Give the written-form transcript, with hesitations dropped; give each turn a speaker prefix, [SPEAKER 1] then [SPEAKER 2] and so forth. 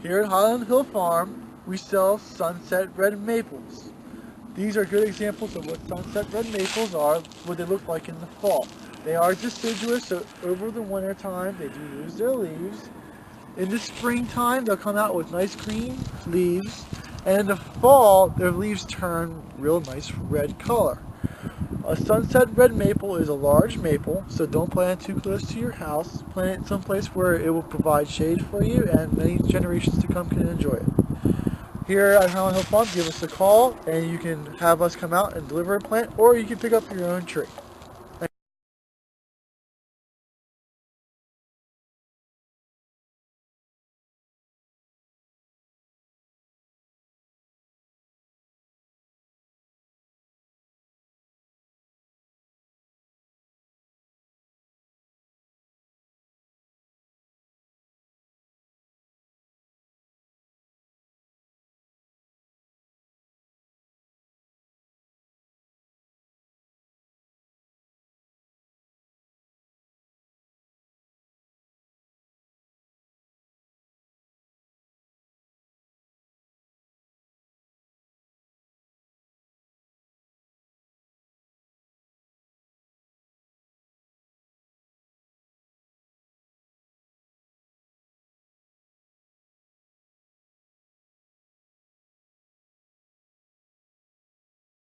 [SPEAKER 1] Here at Highland Hill Farm, we sell sunset red maples. These are good examples of what sunset red maples are, what they look like in the fall. They are deciduous, so over the winter time they do lose their leaves. In the springtime they'll come out with nice green leaves, and in the fall their leaves turn real nice red color. A sunset red maple is a large maple, so don't plant it too close to your house. Plant it someplace where it will provide shade for you and many generations to come can enjoy it. Here at Highland Hill Farm, give us a call and you can have us come out and deliver a plant, or you can pick up your own tree.